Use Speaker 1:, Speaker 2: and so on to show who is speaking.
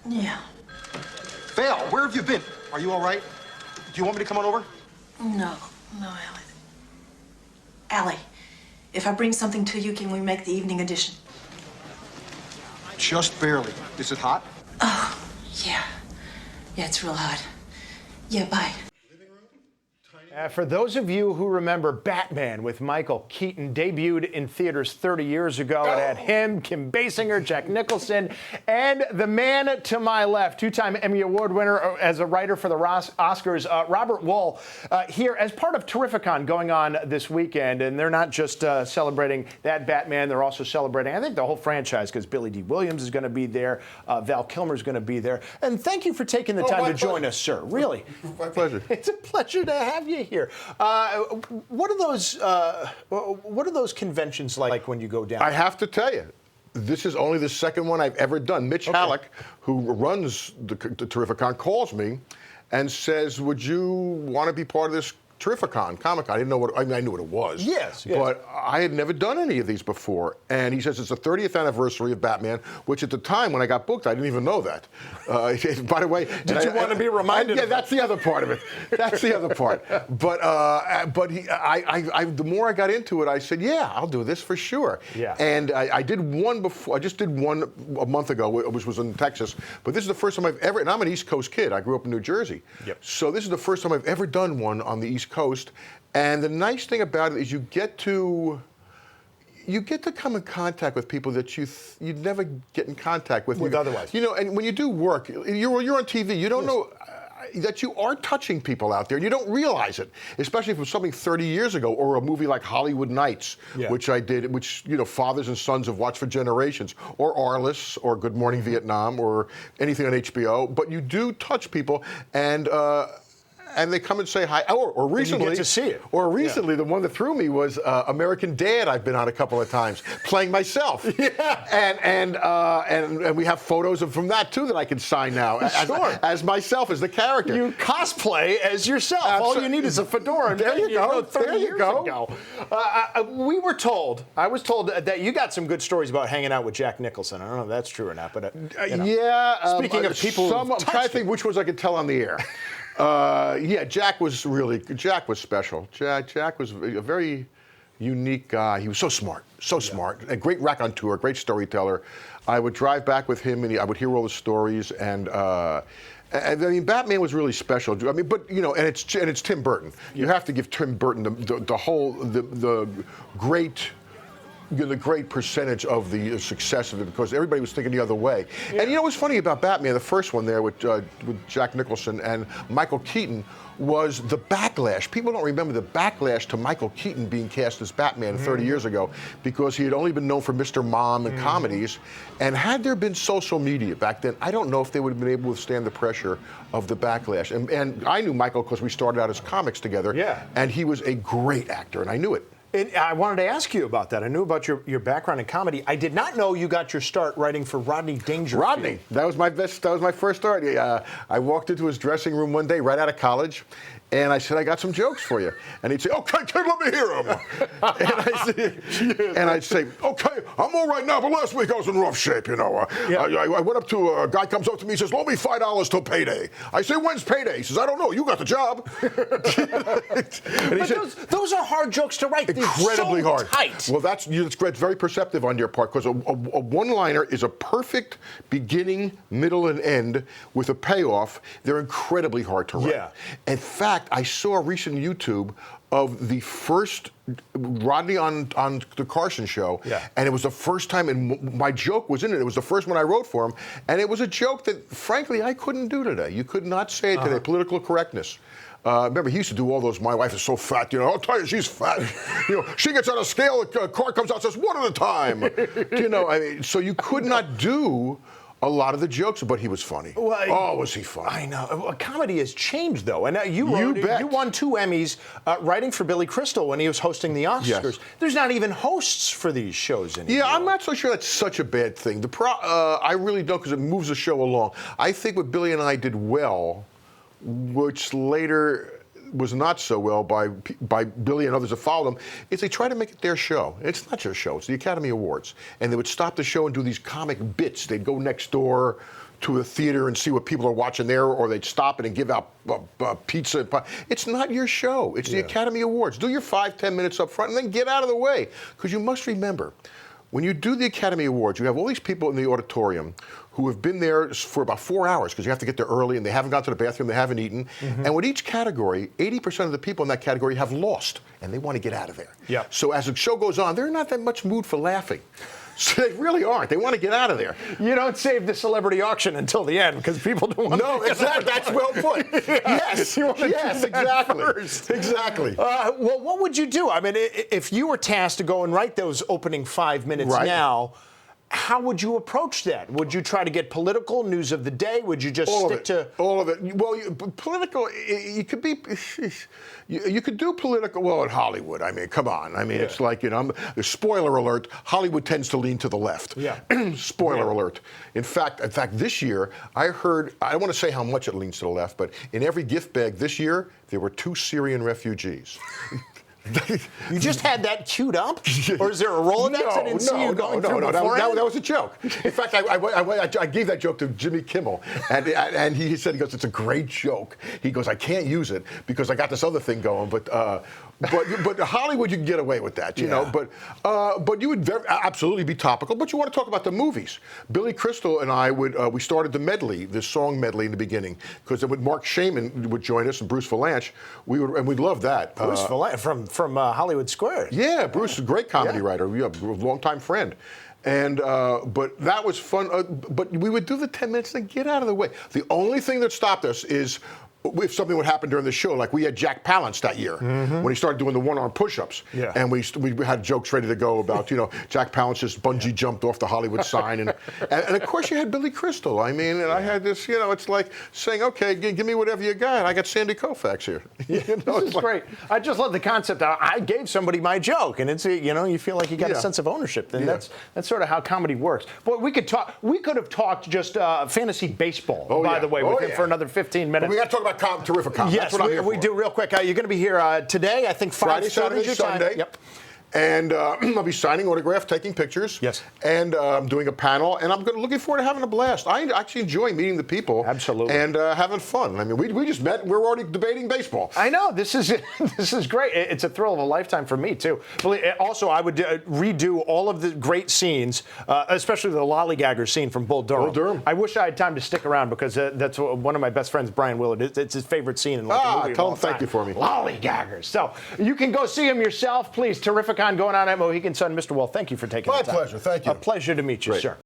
Speaker 1: Yeah.
Speaker 2: Val, where have you been? Are you all right? Do you want me to come on over?
Speaker 1: No, Allie. Allie, if I bring something to you, can we make the evening edition?
Speaker 2: Just barely. Is it hot?
Speaker 1: Oh, yeah. Yeah, it's real hot. Yeah, bye.
Speaker 3: For those of you who remember Batman with Michael Keaton, debuted in theaters 30 years ago. It had him, Kim Basinger, Jack Nicholson, and the man to my left, two-time Emmy Award winner as a writer for the Oscars, Robert Wuhl, here as part of Terrificon going on this weekend. And they're not just celebrating that Batman, they're also celebrating, I think, the whole franchise, because Billy D. Williams is going to be there, Val Kilmer's going to be there. And thank you for taking the time to join us, sir. Really.
Speaker 4: My pleasure.
Speaker 3: It's a pleasure to have you here. What are those conventions like when you go down?
Speaker 4: I have to tell you, this is only the second one I've ever done. Mitch Halleck, who runs the Terrificon, calls me and says, "Would you want to be part of this Terrificon, Comic-Con?" I didn't know what, I mean, I knew what it was.
Speaker 3: Yes.
Speaker 4: But I had never done any of these before. And he says it's the 30th anniversary of Batman, which at the time when I got booked, I didn't even know that. By the way.
Speaker 3: Did you want to be reminded?
Speaker 4: Yeah, that's the other part of it. That's the other part. But the more I got into it, I said, yeah, I'll do this for sure.
Speaker 3: Yeah.
Speaker 4: And I did one before. I just did one a month ago, which was in Texas. But this is the first time I've ever, and I'm an East Coast kid. I grew up in New Jersey.
Speaker 3: Yep.
Speaker 4: So this is the first time I've ever done one on the East Coast, and the nice thing about it is you get to come in contact with people that you'd never get in contact with
Speaker 3: otherwise.
Speaker 4: You know, and when you do work, you're on TV. You don't know that you are touching people out there, and you don't realize it, especially from something 30 years ago, or a movie like Hollywood Nights, which I did, which, you know, fathers and sons have watched for generations, or Arliss, or Good Morning Vietnam, or anything on HBO. But you do touch people, and they come and say hi. Or recently,
Speaker 3: you get to see it.
Speaker 4: Or recently, the one that threw me was American Dad. I've been on a couple of times playing myself. And we have photos from that too that I can sign now as myself, as the character.
Speaker 3: You cosplay as yourself. All you need is a fedora.
Speaker 4: There you go.
Speaker 3: 30 years ago. I was told that you got some good stories about hanging out with Jack Nicholson. I don't know if that's true or not, but you know.
Speaker 4: Speaking of people, I'm trying to think which ones I could tell on the air. Jack was special. Jack was a very unique guy. He was so smart, smart. A great raconteur, great storyteller. I would drive back with him, and I would hear all the stories. And I mean, Batman was really special. I mean, but you know, and it's Tim Burton. You have to give Tim Burton the great percentage of the success of it, because everybody was thinking the other way. Yeah. And you know what's funny about Batman, the first one there with Jack Nicholson and Michael Keaton, was the backlash. People don't remember the backlash to Michael Keaton being cast as Batman 30 years ago, because he had only been known for Mr. Mom and comedies. And had there been social media back then, I don't know if they would have been able to withstand the pressure of the backlash. And I knew Michael because we started out as comics together.
Speaker 3: Yeah.
Speaker 4: And he was a great actor, and I knew it.
Speaker 3: And I wanted to ask you about that. I knew about your background in comedy. I did not know you got your start writing for Rodney Dangerfield.
Speaker 4: Rodney, that was my first start. I walked into his dressing room one day right out of college, and I said, "I got some jokes for you." And he'd say, "Okay, kid, let me hear them." and I'd say, "Okay, I'm all right now, but last week I was in rough shape, you know. I went up to a guy, comes up to me, he says, loan me $5 till payday. I say, when's payday? He says, I don't know, you got the job."
Speaker 3: And he said, those are hard jokes to write.
Speaker 4: Incredibly
Speaker 3: so
Speaker 4: hard.
Speaker 3: Tight.
Speaker 4: Well, it's very perceptive on your part, because a one-liner is a perfect beginning, middle, and end with a payoff. They're incredibly hard to write.
Speaker 3: Yeah.
Speaker 4: In fact, I saw a recent YouTube of the first Rodney on the Carson show, and it was the first time, and my joke was in it. It was the first one I wrote for him, and it was a joke that, frankly, I couldn't do today. You could not say it today. Political correctness. Remember, he used to do all those, my wife is so fat, you know, I'll tell you, she's fat. You know, she gets on a scale, the car comes out and says, one at a time. You know, I mean, so you could not do a lot of the jokes, but he was funny. Well, was he funny?
Speaker 3: I know. Comedy has changed, though. And you won 2 Emmys writing for Billy Crystal when he was hosting the Oscars.
Speaker 4: Yes.
Speaker 3: There's not even hosts for these shows anymore.
Speaker 4: Yeah, I'm not so sure that's such a bad thing. I really don't, because it moves the show along. I think what Billy and I did well, which later was not so well by Billy and others that followed him, is they try to make it their show. It's not your show, it's the Academy Awards. And they would stop the show and do these comic bits. They'd go next door to a theater and see what people are watching there, or they'd stop it and give out pizza. It's not your show. It's the Academy Awards. Do your 5-10 minutes up front and then get out of the way. Because you must remember, when you do the Academy Awards, you have all these people in the auditorium who have been there for about 4 hours because you have to get there early and they haven't gone to the bathroom, they haven't eaten. And with each category, 80% of the people in that category have lost and they want to get out of there. So as the show goes on, they're not that much mood for laughing. So they really aren't. They want to get out of there.
Speaker 3: You don't save the celebrity auction until the end because people don't want to.
Speaker 4: No, exactly. That's well put. Yes, exactly. Exactly.
Speaker 3: Well, what would you do? I mean, if you were tasked to go and write those opening 5 minutes now, how would you approach that? Would you try to get political, news of the day? Would you just stick to
Speaker 4: all of it? Well, political. You could be. You could do political. Well, in Hollywood, I mean, come on. I mean, it's like, you know. Spoiler alert: Hollywood tends to lean to the left. Spoiler alert. In fact, this year I heard. I don't want to say how much it leans to the left, but in every gift bag this year there were 2 Syrian refugees.
Speaker 3: You just had that queued up? Or is there a Rolodex? I didn't see you going through beforehand?
Speaker 4: That was a joke. In fact, I gave that joke to Jimmy Kimmel, and he said, he goes, it's a great joke. He goes, I can't use it because I got this other thing going, but Hollywood, you can get away with that, you know. But you would absolutely be topical. But you want to talk about the movies. Billy Crystal and I we started the medley, the song medley in the beginning, because Mark Shaman would join us and Bruce Valanche. We'd love that.
Speaker 3: Bruce Valanche from Hollywood Squares.
Speaker 4: Yeah, Bruce is a great comedy writer. We have a longtime friend. And but that was fun. But we would do the 10 minutes and get out of the way. The only thing that stopped us is if something would happen during the show, like we had Jack Palance that year when he started doing the one-arm push-ups, and we had jokes ready to go about, you know, Jack Palance just bungee jumped off the Hollywood sign, and of course you had Billy Crystal. I mean, and I had this, you know, it's like saying, okay, give me whatever you got. I got Sandy Koufax here.
Speaker 3: You know, this is great. I just love the concept. I gave somebody my joke, and it's, you know, you feel like you got a sense of ownership. And that's sort of how comedy works. But we could have talked just fantasy baseball, by the way, with him for another 15 minutes.
Speaker 4: But we got to talk about terrific comedy.
Speaker 3: Yes, we do real quick. You're going to be here today, I think
Speaker 4: Friday, Saturday, Sunday.
Speaker 3: Yep.
Speaker 4: And I'll be signing autographs, taking pictures.
Speaker 3: Yes.
Speaker 4: And I'm doing a panel, and I'm looking forward to having a blast. I actually enjoy meeting the people.
Speaker 3: Absolutely.
Speaker 4: And having fun. I mean, we just met, and we're already debating baseball.
Speaker 3: I know. This is great. It's a thrill of a lifetime for me, too. Also, I would redo all of the great scenes, especially the lollygagger scene from Bull Durham.
Speaker 4: Bull Durham.
Speaker 3: I wish I had time to stick around because that's one of my best friends, Brian Willard. It's his favorite scene in a movie.
Speaker 4: Tell him thank you for me.
Speaker 3: Lollygaggers. So you can go see him yourself. Please, terrific on going on at Mohegan Sun. Mr. Wuhl, thank you for taking the time.
Speaker 4: My pleasure. Thank you.
Speaker 3: A pleasure to meet you, sir.